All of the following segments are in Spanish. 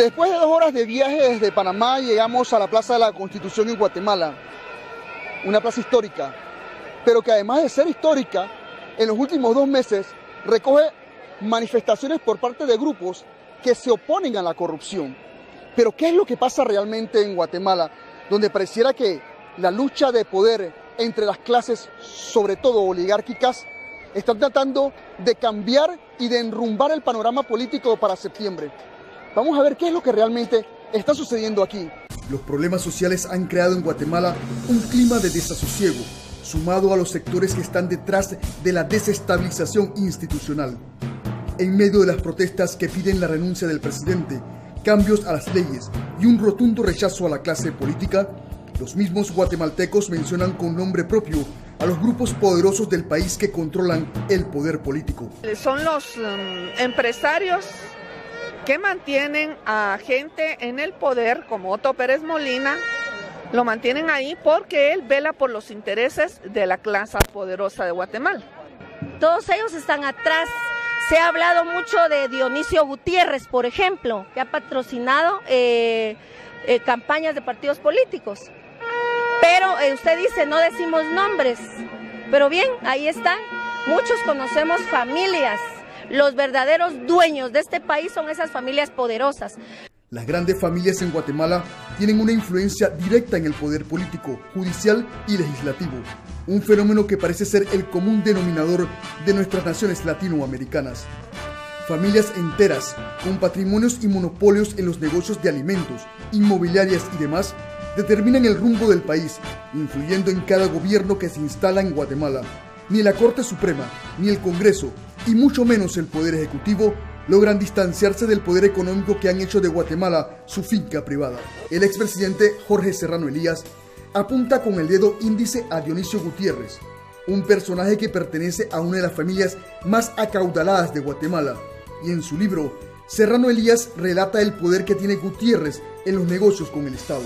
Después de 2 horas de viaje desde Panamá, llegamos a la Plaza de la Constitución en Guatemala, una plaza histórica, pero que además de ser histórica, en los últimos 2 meses recoge manifestaciones por parte de grupos que se oponen a la corrupción. Pero ¿qué es lo que pasa realmente en Guatemala, donde pareciera que la lucha de poder entre las clases, sobre todo oligárquicas, están tratando de cambiar y de enrumbar el panorama político para septiembre? Vamos a ver qué es lo que realmente está sucediendo aquí. Los problemas sociales han creado en Guatemala un clima de desasosiego, sumado a los sectores que están detrás de la desestabilización institucional. En medio de las protestas que piden la renuncia del presidente, cambios a las leyes y un rotundo rechazo a la clase política, los mismos guatemaltecos mencionan con nombre propio a los grupos poderosos del país que controlan el poder político. Son los empresarios que mantienen a gente en el poder, como Otto Pérez Molina, lo mantienen ahí porque él vela por los intereses de la clase poderosa de Guatemala. Todos ellos están atrás. Se ha hablado mucho de Dionisio Gutiérrez, por ejemplo, que ha patrocinado campañas de partidos políticos. Pero usted dice, no decimos nombres, pero bien, ahí están. Muchos conocemos familias. Los verdaderos dueños de este país son esas familias poderosas. Las grandes familias en Guatemala tienen una influencia directa en el poder político, judicial y legislativo. Un fenómeno que parece ser el común denominador de nuestras naciones latinoamericanas. Familias enteras, con patrimonios y monopolios en los negocios de alimentos, inmobiliarias y demás, determinan el rumbo del país, influyendo en cada gobierno que se instala en Guatemala. Ni la Corte Suprema, ni el Congreso, y mucho menos el Poder Ejecutivo, logran distanciarse del poder económico que han hecho de Guatemala su finca privada. El expresidente Jorge Serrano Elías apunta con el dedo índice a Dionisio Gutiérrez, un personaje que pertenece a una de las familias más acaudaladas de Guatemala, y en su libro, Serrano Elías relata el poder que tiene Gutiérrez en los negocios con el Estado.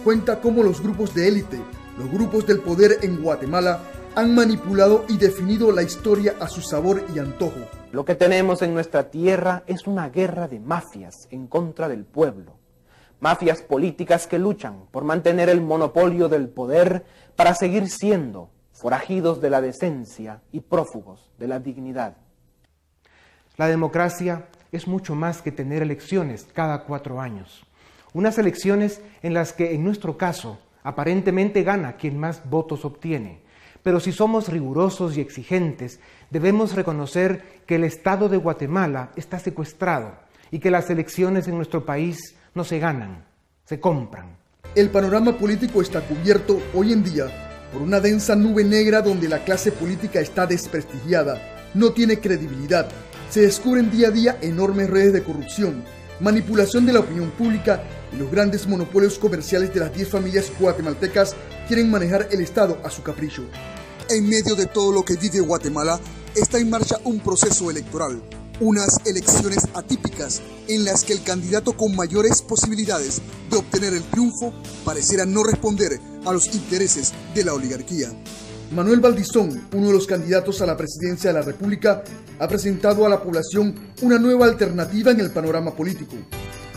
Cuenta cómo los grupos de élite, los grupos del poder en Guatemala, han manipulado y definido la historia a su sabor y antojo. Lo que tenemos en nuestra tierra es una guerra de mafias en contra del pueblo. Mafias políticas que luchan por mantener el monopolio del poder para seguir siendo forajidos de la decencia y prófugos de la dignidad. La democracia es mucho más que tener elecciones cada 4 años. Unas elecciones en las que, en nuestro caso, aparentemente gana quien más votos obtiene. Pero si somos rigurosos y exigentes, debemos reconocer que el Estado de Guatemala está secuestrado y que las elecciones en nuestro país no se ganan, se compran. El panorama político está cubierto hoy en día por una densa nube negra donde la clase política está desprestigiada, no tiene credibilidad, se descubren día a día enormes redes de corrupción, manipulación de la opinión pública y los grandes monopolios comerciales de las 10 familias guatemaltecas quieren manejar el Estado a su capricho. En medio de todo lo que vive Guatemala, está en marcha un proceso electoral, unas elecciones atípicas en las que el candidato con mayores posibilidades de obtener el triunfo pareciera no responder a los intereses de la oligarquía. Manuel Valdizón, uno de los candidatos a la presidencia de la República, ha presentado a la población una nueva alternativa en el panorama político.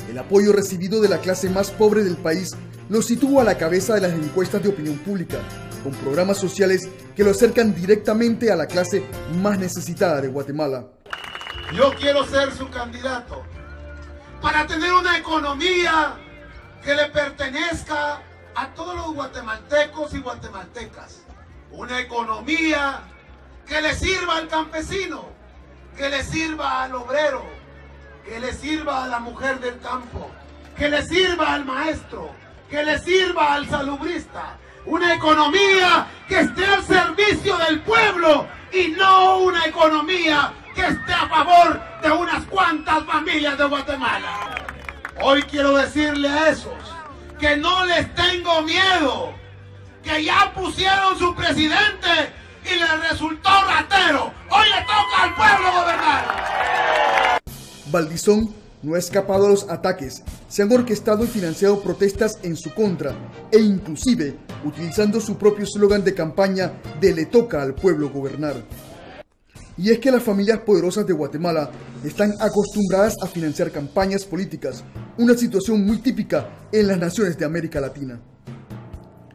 El apoyo recibido de la clase más pobre del país lo sitúa a la cabeza de las encuestas de opinión pública, con programas sociales que lo acercan directamente a la clase más necesitada de Guatemala. Yo quiero ser su candidato para tener una economía que le pertenezca a todos los guatemaltecos y guatemaltecas. Una economía que le sirva al campesino, que le sirva al obrero, que le sirva a la mujer del campo, que le sirva al maestro, que le sirva al salubrista. Una economía que esté al servicio del pueblo y no una economía que esté a favor de unas cuantas familias de Guatemala. Hoy quiero decirle a esos que no les tengo miedo, que ya pusieron su presidente y le resultó ratero. Hoy le toca al pueblo gobernar. Valdizón no ha escapado a los ataques, se han orquestado y financiado protestas en su contra e inclusive utilizando su propio eslogan de campaña de "le toca al pueblo gobernar". Y es que las familias poderosas de Guatemala están acostumbradas a financiar campañas políticas una situación muy típica en las naciones de América Latina.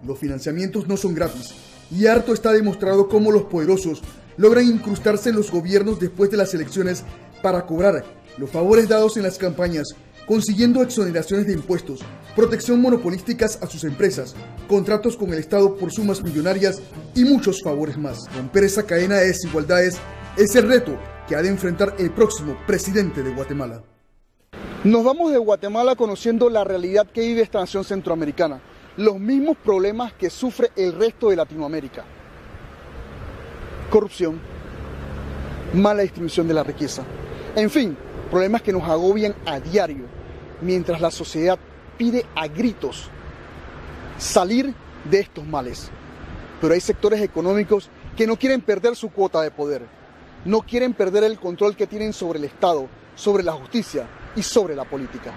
Los financiamientos no son gratis, y harto está demostrado cómo los poderosos logran incrustarse en los gobiernos después de las elecciones para cobrar los favores dados en las campañas, consiguiendo exoneraciones de impuestos, protección monopolísticas a sus empresas, contratos con el Estado por sumas millonarias y muchos favores más. Romper esa cadena de desigualdades es el reto que ha de enfrentar el próximo presidente de Guatemala. Nos vamos de Guatemala conociendo la realidad que vive esta nación centroamericana, los mismos problemas que sufre el resto de Latinoamérica. Corrupción, mala distribución de la riqueza, en fin, problemas que nos agobian a diario, mientras la sociedad pide a gritos salir de estos males. Pero hay sectores económicos que no quieren perder su cuota de poder, no quieren perder el control que tienen sobre el Estado, sobre la justicia y sobre la política.